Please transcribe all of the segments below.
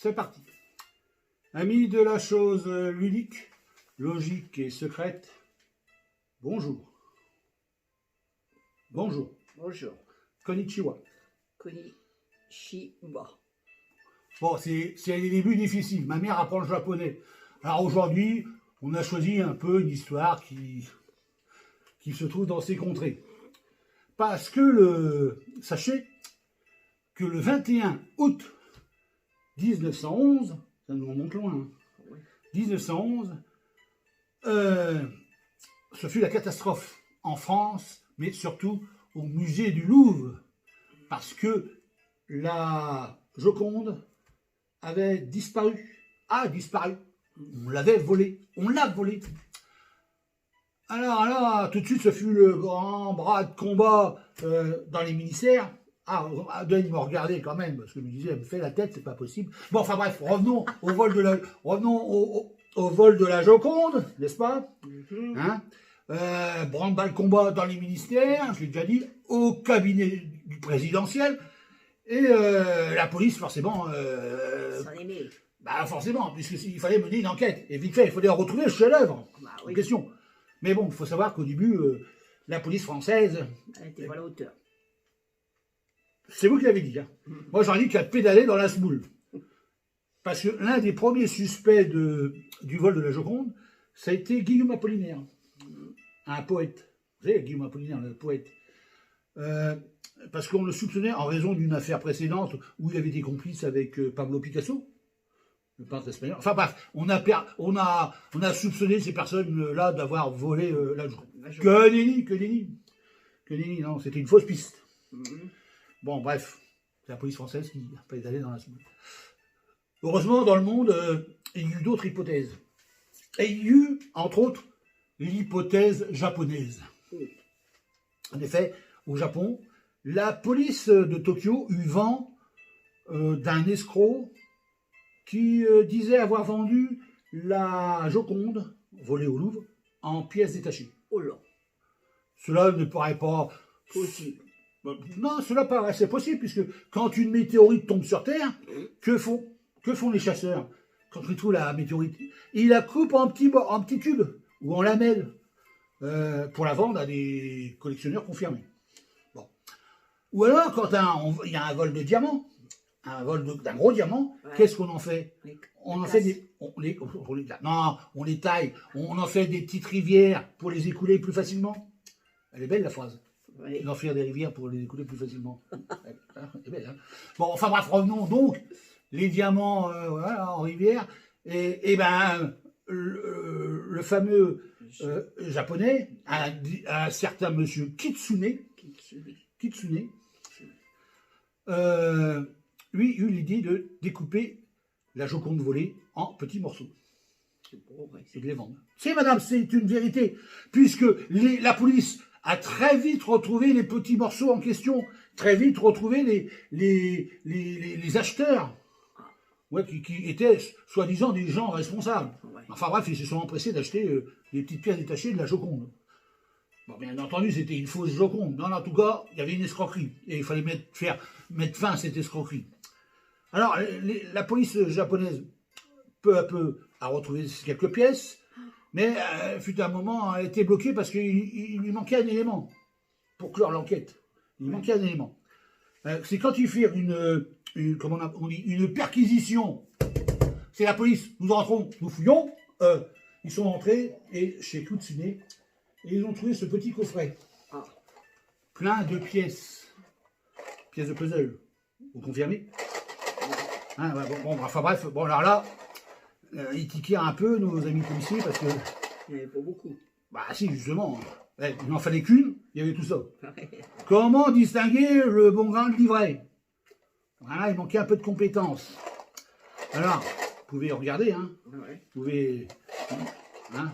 C'est parti. Amis de la chose ludique, logique et secrète, bonjour. Bonjour. Bonjour. Konnichiwa. Konnichiwa. Bon, c'est des débuts difficiles. Ma mère apprend le japonais. Alors aujourd'hui, on a choisi un peu une histoire qui se trouve dans ces contrées. Parce que sachez que le 21 août 1911, ça nous remonte loin, hein, 1911, ce fut la catastrophe en France, mais surtout au musée du Louvre, parce que la Joconde avait disparu, a disparu, on l'avait volée, on l'a volée. Alors, tout de suite, ce fut le grand bras de combat dans les ministères. Ah, Denis me regardait quand même, parce que je me disais, elle me fait la tête, c'est pas possible. Bon, enfin bref, revenons au vol de la Joconde, n'est-ce pas? Hein, branle-bas combat dans les ministères, je l'ai déjà dit, au cabinet du présidentiel, et la police, forcément... forcément, puisqu'il fallait mener une enquête. Et vite fait, il fallait retrouver le chef-d'œuvre en question. Mais bon, il faut savoir qu'au début, la police française... Elle n'était pas à la hauteur. C'est vous qui l'avez dit. Hein. Moi, j'en ai dit qu'à pédaler dans la semoule. Parce que l'un des premiers suspects du vol de la Joconde, ça a été Guillaume Apollinaire, un poète. Vous savez, Guillaume Apollinaire, le poète. Parce qu'on le soupçonnait en raison d'une affaire précédente où il avait été complice avec Pablo Picasso, le peintre espagnol. Enfin bref, on a soupçonné ces personnes-là d'avoir volé la Joconde. Que nenni, non, c'était une fausse piste. Bon, bref, c'est la police française qui a pédalé dans la semoule. Heureusement, dans le monde, il y a eu d'autres hypothèses. Et il y a eu, entre autres, l'hypothèse japonaise. En effet, au Japon, la police de Tokyo eut vent d'un escroc qui disait avoir vendu la Joconde, volée au Louvre, en pièces détachées. Oh là. Cela ne paraît pas possible. Non, cela paraissait possible, puisque quand une météorite tombe sur Terre, que font les chasseurs quand ils trouvent la météorite? Ils la coupent en petits tubes ou en lamelles pour la vendre à des collectionneurs confirmés. Bon. Ou alors, quand il y a un vol de diamants, d'un gros diamant, qu'est-ce qu'on en fait? On les taille, on en fait des petites rivières pour les écouler plus facilement. Elle est belle la phrase. D'enfuir des rivières pour les écouler plus facilement. C'est belle, hein. Bon, enfin bref, revenons donc. Les diamants en rivière. Et ben, le fameux japonais, un certain monsieur Kitsune, lui eut l'idée de découper la Joconde volée en petits morceaux. Et de les vendre. C'est madame, c'est une vérité. Puisque la police a très vite retrouvé les petits morceaux en question, très vite retrouvé les acheteurs, qui étaient soi-disant des gens responsables. Enfin bref, ils se sont empressés d'acheter des petites pièces détachées de la Joconde. Bon, bien entendu, c'était une fausse Joconde. Non, en tout cas, il y avait une escroquerie. Et il fallait mettre fin à cette escroquerie. Alors, la police japonaise, peu à peu, a retrouvé quelques pièces. Mais fut un moment, elle a été bloquée parce qu'il lui manquait un élément pour clore l'enquête. Il lui manquait un élément. C'est quand ils firent une perquisition. C'est la police. Nous entrons, nous fouillons. Ils sont entrés chez Kitsune et ils ont trouvé ce petit coffret plein de pièces de puzzle. Vous confirmez? Hein, enfin bref. Bon alors là. Ils tiquaient un peu, nos amis policiers, parce que... Il n'y avait pas beaucoup. Bah si, justement. Il n'en fallait qu'une, il y avait tout ça. Comment distinguer le bon grain de l'ivraie? Voilà, il manquait un peu de compétences. Alors, vous pouvez regarder, hein. Vous pouvez... Hein.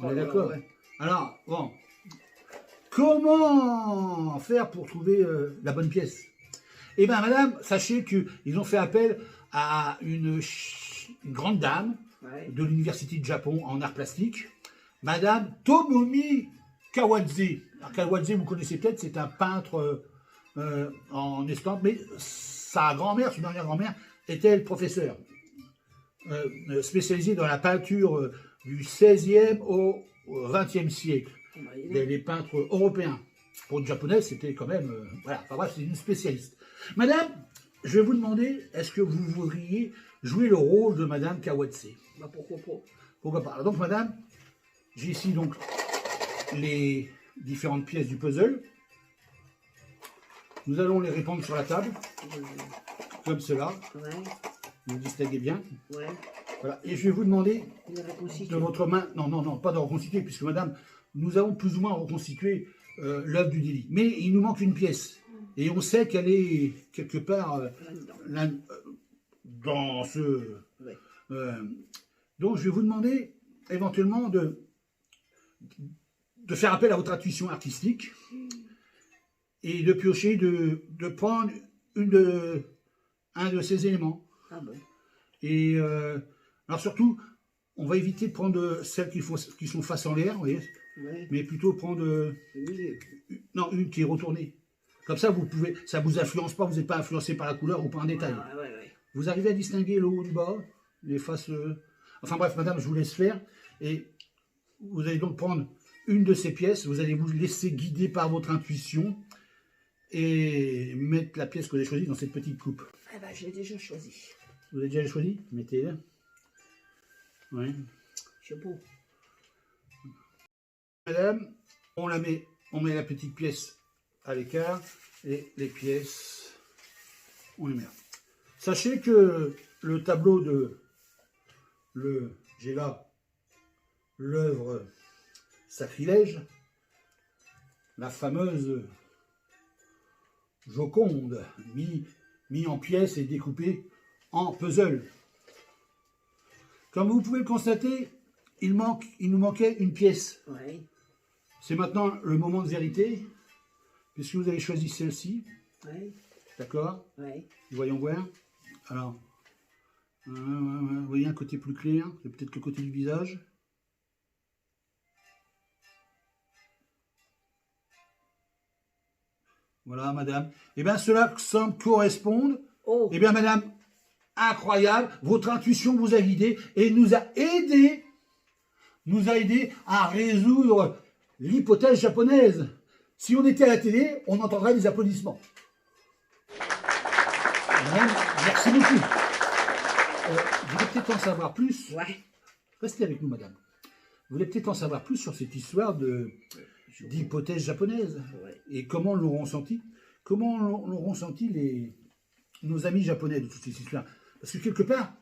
On est d'accord. Alors, bon. Comment faire pour trouver la bonne pièce? Eh bien, madame, sachez qu'ils ont fait appel à une grande dame de l'université de Japon en arts plastiques, madame Tomomi Kawadze. Alors, Kawadze, vous connaissez peut-être, c'est un peintre en estampe, mais sa grand-mère, son arrière-grand-mère, était le professeur spécialisé dans la peinture du 16e au 20e siècle. Oh, bah, dis donc. Les peintres européens. Pour une japonaise, c'était quand même... voilà, enfin bref, c'est une spécialiste. Madame, je vais vous demander, est-ce que vous voudriez jouer le rôle de Madame Kawatse? Bah, pourquoi pas? Pourquoi pas? Alors donc, Madame, j'ai ici donc les différentes pièces du puzzle. Nous allons les répandre sur la table, comme cela. Ouais, Vous distinguez bien. ouais. Voilà. Et je vais vous demander Il est reconstitué. de votre main... Non, non, non, pas de reconstituer, puisque Madame, nous avons plus ou moins reconstitué l'œuvre du délit. Mais il nous manque une pièce. Et on sait qu'elle est quelque part Là-dedans. dans ce... Ouais. Donc je vais vous demander éventuellement de faire appel à votre intuition artistique et de piocher, de prendre un de ces éléments. Ah bon? Et alors surtout, on va éviter de prendre celles qui sont face en l'air, vous voyez, Ouais. mais plutôt prendre Le milieu. non, une qui est retournée. Comme ça, vous pouvez, ça vous influence pas, vous n'êtes pas influencé par la couleur ou par un détail. Ouais, ouais, ouais. Vous arrivez à distinguer le haut du bas, les faces... Enfin bref, madame, je vous laisse faire. Et vous allez donc prendre une de ces pièces, vous allez vous laisser guider par votre intuition et mettre la pièce que vous avez choisie dans cette petite coupe. Ah bah, je l'ai déjà choisi. Vous avez déjà choisi? Mettez-la. Oui. Je sais pas. Madame, on met la petite pièce à l'écart et les pièces, on les met là. Sachez que le tableau j'ai là l'œuvre Sacrilège, la fameuse Joconde, mis en pièces et découpée en puzzle. Comme vous pouvez le constater, il nous manquait une pièce. Ouais. C'est maintenant le moment de vérité, puisque vous avez choisi celle-ci, Ouais. d'accord? Ouais. Voyons voir. Alors, vous voyez un côté plus clair, c'est peut-être le côté du visage. Voilà, madame. Eh bien, cela semble correspondre. Oh. Eh bien, madame, incroyable, votre intuition vous a guidé et nous a aidé à résoudre l'hypothèse japonaise. Si on était à la télé, on entendrait des applaudissements. Madame, merci beaucoup. Vous voulez peut-être en savoir plus? Ouais. Restez avec nous, madame. Vous voulez peut-être en savoir plus sur cette histoire d'hypothèse japonaise Ouais. et comment l'auront senti? Comment l'auront senti nos amis japonais de toute cette histoire? Parce que quelque part,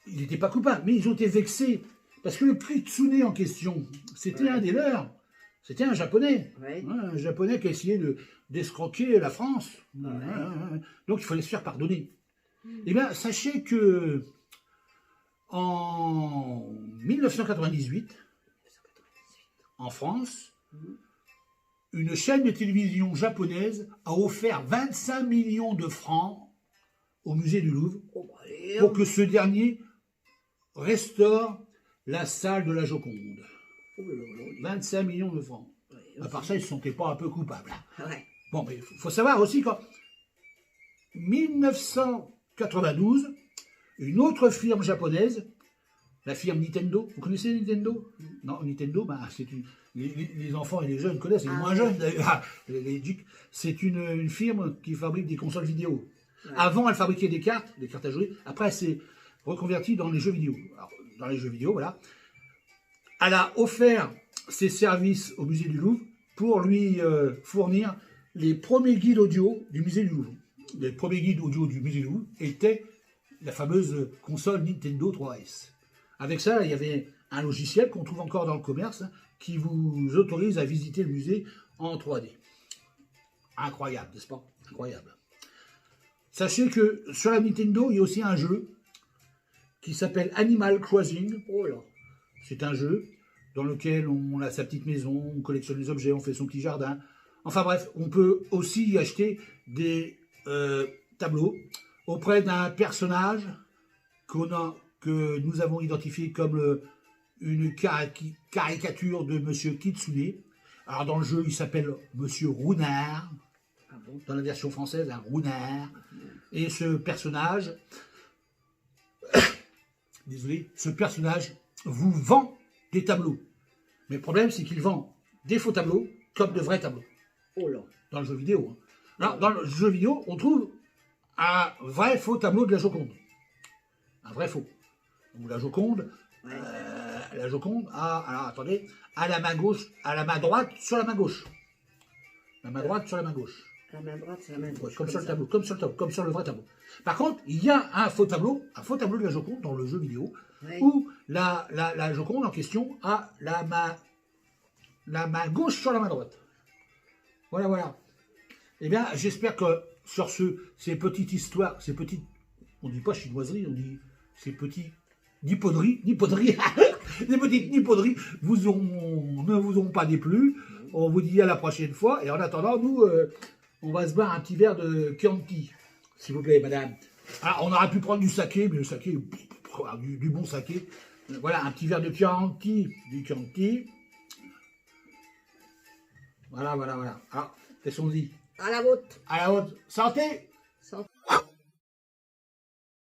ils n'étaient pas coupables, mais ils ont été vexés. Parce que le Kitsune en question, c'était un des leurs. C'était un Japonais. Ouais. Un Japonais qui a essayé d'escroquer la France. Ouais. Donc il fallait se faire pardonner. Eh bien, sachez que en 1998, en France, une chaîne de télévision japonaise a offert 25 millions de francs au musée du Louvre Oh, bah, allez, pour que ce dernier restaure la salle de la Joconde. Oh, là, là, là. 25 millions de francs. Ouais, À part ça, ils ne se sentaient pas un peu coupables. Ouais. Bon, mais il faut savoir aussi qu'en 1992, une autre firme japonaise, la firme Nintendo, vous connaissez Nintendo? Non, Nintendo, bah, c'est les enfants et les jeunes connaissent, et les moins jeunes d'ailleurs. C'est une firme qui fabrique des consoles vidéo. Ouais. Avant, elle fabriquait des cartes à jouer. Après, elle s'est reconvertie dans les jeux vidéo. Alors, dans les jeux vidéo, voilà. Elle a offert ses services au musée du Louvre pour lui fournir les premiers guides audio du musée du Louvre. Les premiers guides audio du musée du Louvre étaient la fameuse console Nintendo 3S. Avec ça, il y avait un logiciel qu'on trouve encore dans le commerce qui vous autorise à visiter le musée en 3D. Incroyable, n'est-ce pas? Incroyable. Sachez que sur la Nintendo, il y a aussi un jeu qui s'appelle Animal Crossing. Oh là. C'est un jeu dans lequel on a sa petite maison, on collectionne les objets, on fait son petit jardin. Enfin bref, on peut aussi y acheter des tableaux auprès d'un personnage que nous avons identifié comme une caricature de Monsieur Kitsune. Alors dans le jeu, il s'appelle Monsieur Runard. Ah bon? Dans la version française, un Runard. Et ce personnage désolé, ce personnage vous vend des tableaux. Mais le problème, c'est qu'il vend des faux tableaux comme de vrais tableaux. Oh là. Dans le jeu vidéo. Hein. Alors, dans le jeu vidéo, on trouve un vrai faux tableau de la Joconde. Un vrai faux. Donc la Joconde, alors attendez, à la main gauche, à la main droite sur la main gauche. La main droite sur la main gauche. La main droite, c'est la main gauche. Comme sur le tableau, comme sur le tableau, comme sur le vrai tableau. Par contre, il y a un faux tableau de la Joconde dans le jeu vidéo, Ouais. où la Joconde en question a la main gauche sur la main droite. Voilà, voilà. Eh bien, j'espère que sur ces petites histoires, ces petites, on dit pas chinoiseries, on dit ces petits nipponeries, des petites nipponeries ne vous ont pas déplu. On vous dit à la prochaine fois. Et en attendant, nous, on va se boire un petit verre de Chianti, s'il vous plaît, madame. Alors, on aurait pu prendre du saké, mais le saké, du bon saké. Voilà, un petit verre de Chianti, du Chianti. Voilà, voilà, voilà. Alors, laissons-y. À la vôtre. À la haute santé.